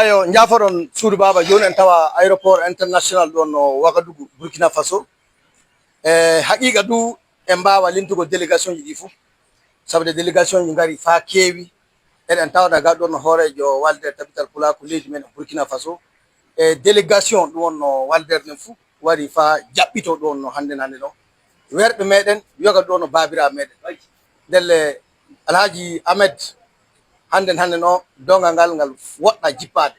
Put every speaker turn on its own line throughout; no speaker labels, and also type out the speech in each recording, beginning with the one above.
ayo njafoɗon suudu baba joni en tawa aéroport international ɗon no Ouagadougou Burkina Faso haqiqa du en mbawa limtugo délégation ji ɗi foof sabude délégation ji ngari fa keewi eɗen tawɗa ga ɗon no hoorejo walde tabital pulaku leydi men Burkina Faso délégation ɗum wonno waldere nden foof wari fa jaɓɓito ɗon no hande ɗo werɓe meɗen yoga ɗo no babira meɗen ndelle Alhaji Ahmed hande no dongal ngal woɗɗa jippade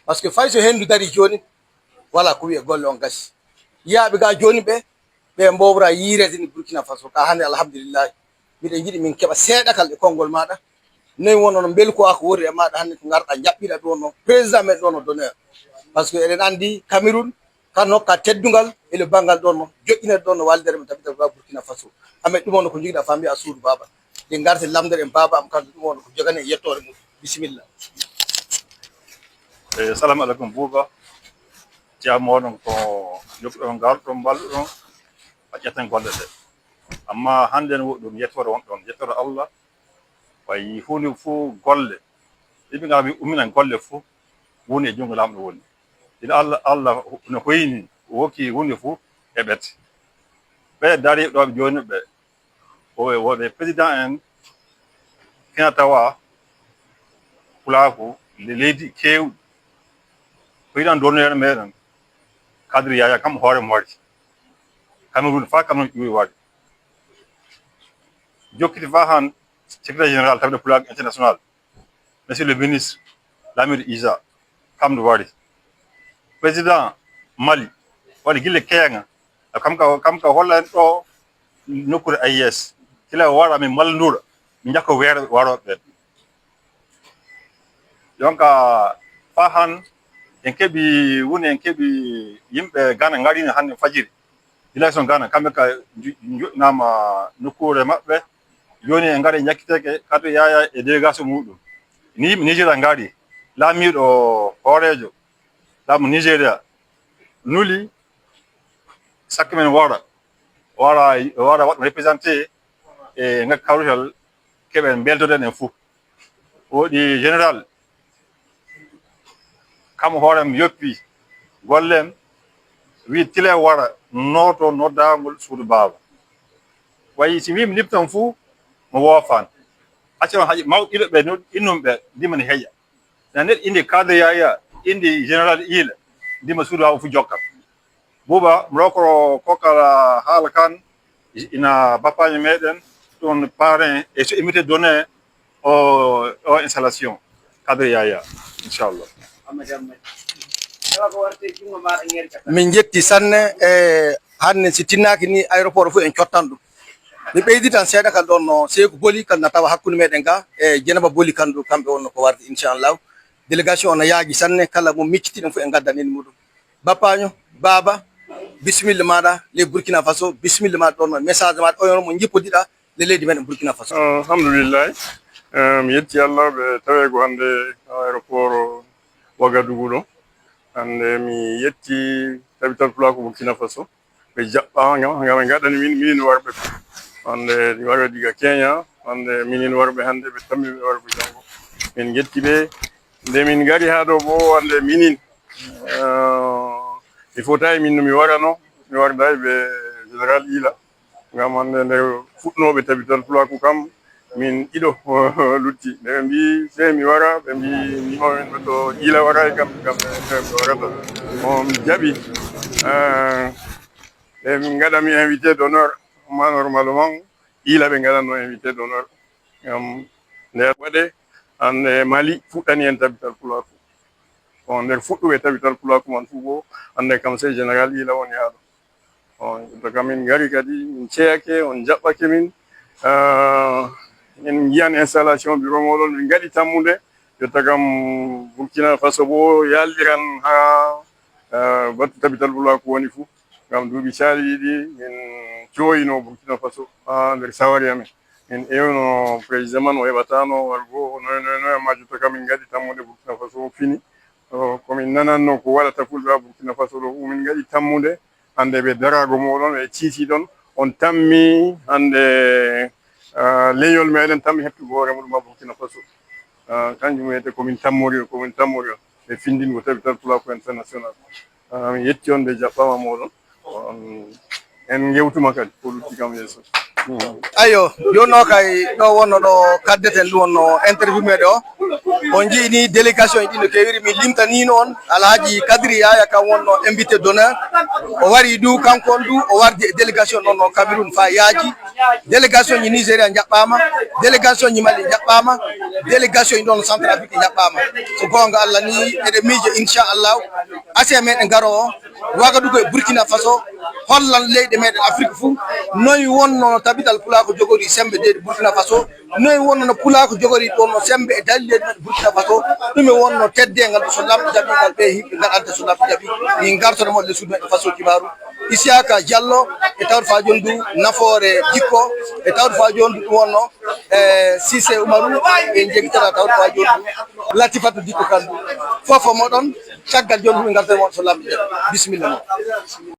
par ce que fay so hendu dari joni wala ko wiye golle on gasi yaaɓe ga joni ɓe mbowra yirede ni Burkina Faso ka hande alhamdulillah miɗen jiiɗi min keɓa seeɗakal e konngol maɗa noyi wonno no belko ako wori e maɗa hande ko garɗa jaɓɓiɗa ɗo no président men ɗo no donneur par ce que eɗen andi Cameroun kan hokka teddungal ele banggal ɗon no joƴƴinede ɗon no waldere men tabital ba Burkina Faso amen ɗum wonno ko joguiɗa famille a suudu baba ɗe garde lamdere en baba am kanko ɗum wonno ko jogani e yettore mum bisimilla
assalamu aleykum Bouba jamoɗon ko jofɗon garɗon balɗuɗon a ƴetten golle ɗe amma hande no ɗum yettore wonɗon yettore Allah wayi hunde fuu golle yimɓe ngami umminan golle fuu woni e jungo lamɗo woni ina Allah no hoyni wokki hunde fuu heɓete ɓe dari ɗo joni ɓe woɓe président en kina tawa pulaku leydi kewɗi président donneur meɗen Kadri Yaya kam hoore mo waɗi Cameroun fa Cameroun ƴuwi waɗi jokkiti fa han secrétaire général tawiɗo pulaku international monsieur le ministre Lamine Isa kam ɗo waɗi président Mali waɗi guille keeŋa kam ka holla en ɗo nokkure AIS kila waɗa min mallodura min jakko weere waroɓe ɓen donc fa han en keɓi woni en keɓi yimɓe Ghana garino hande fajiri délégation Ghana kamɓe ka joɗinama nokkure maɓɓe joni en gaari jakkiteke Kadri Yaya e délégation muɗum ni yimɓe Nigéria gaari laamiɗo hoorejo laamu Nigéria nuli sakke men wara waɗa représenté e ngakka kawrital keɓen beltoden en fou woɗi général kam hoorem yoppi gollem wi tile wara noto noddagol suudu baba wayi si wimi liptan fou mo woofan accama haaji mawɗiɗo ɓe innum ɓe ndima ne heeƴa na neɗɗo indi Kadri Yaya indi général Ila ndima suudu baba fo jokkam Bouba mi rokoro kokala haala kan ina bappaji meɗen ɗon parrain et so invité donné o installation Kadri Yaya inchallah
min jetti sanne hande si tinnaki ni aéroport fof en cottan ɗum mi ɓeydi tan seeɗa kal ɗon no Sékou Boli kal na tawa hakkude meɗen ga e Dieynaba Boli kan ɗo kamɓe wonno ko warde inchallahu délégation o no yaaji sanne kala mo miccitiɗen fof en gaddanini muɗum bappaño baba bisimilla maɗa les Burkina Faso bisimilla maɗa ɗon no message maɗa oyon mo jippodiɗa le leydi meɗen Burkina Faso
alhamdoulillahi mi yetti Allah ɓe tawe ko hande aéroport Ouagadougou ɗo hande mi yetti tabital pulaku Burkina Faso ɓe jaɓɓa gam ɓe gaɗani minin warɓe hande mi wari diga Kenya hande minin warɓe hande ɓe tammiɓe warɓe jango min jetti ɓe nde min gari ha ɗo bo hande minin il faut tawi min no mi warano mi wardayi ɓe général Ila gam hande nde fuɗnoɓe tabital pulaku kam min ɗiɗo lutti nde ɓe mbi se mi wara ɓe mbi mimamen ɓe to Ila wara e kamɓe ɓe warata on jaaɓi e min gaɗami invité d'honneur ma normalement Ila ɓe gaɗanno invité d'honneur gam nde waɗe hande Mali fuɗɗani en tabital pulaku on nder fuɗɗuɓe tabital pulaku man fuu bo hande kam sey général Ila woni haɗo on to kam min gari kadi min ceyake on jaɓɓake min en jiyan installation bureau moɗon min gaɗi tammude jotta kam Burkina Faso bo yaldiran ha battu tabital pulaku woni fuu gam duuɓi caali ɗiɗi min coyino Burkina Faso ha nder sawari amen min ewno président man o heɓatano wal bo noy ma jotta kam min gaɗi tammude Burkina Faso fini komin nananno ko waɗata fulɓe ha Burkina Faso ɗo fu min gaɗi tammude hande ɓe darago moɗon ɓe ciiti ɗon on tammi hande leyol meɗen tammi heptugo hoore muɗum ha Burkina Faso kanjum wiyete komin tammori e findingo tabital pulako international mi yetti on ɓe jaɓɓama moɗon en gewtuma kadi ko lutti kam yeeso
ayo jonno kay ɗo wonno ɗo kaddeten ɗum wonno interview meɗe on jiini délégation ɗi no kewiri mi limtani noon alhaji kadri yaya kam wonno invité d'honneur o wari du kankon du o wardi e délégation ɗon no Cameroun fa yaaji délégation ñi Nigéria jaɓɓama délégation ñi Mali jaɓɓama délégation ñi ɗon Centrafrique jaɓɓama so gonga Allah ni eɗen miije inchallahu ase meɗen garo o Wagadugu e Burkina Faso hollan leyɗe meɗen Afrique fou noyi wonno tabital pulako jogori sembe de Burkina Faso noyi wonno no pulako jogori ɗon no sembe e dalilede meɗen Burkina Faso ɗum e wonno teddengal so lamɗo jaɓingal ɓe himɓe gaɗanta so lamɗo jaɓi min gartono mo le suudu faso kibaru Isiaka Diallo e tawde fa joni du nafoore jikko e tawde fa joni du ɗum wonno Cissé Oumarou e jeguitata tawde fa joni du Latifatu Dikko Kandu fofo moɗon caggal joni ɗum gartono mo so lamɗo jaɓi bisimilla mo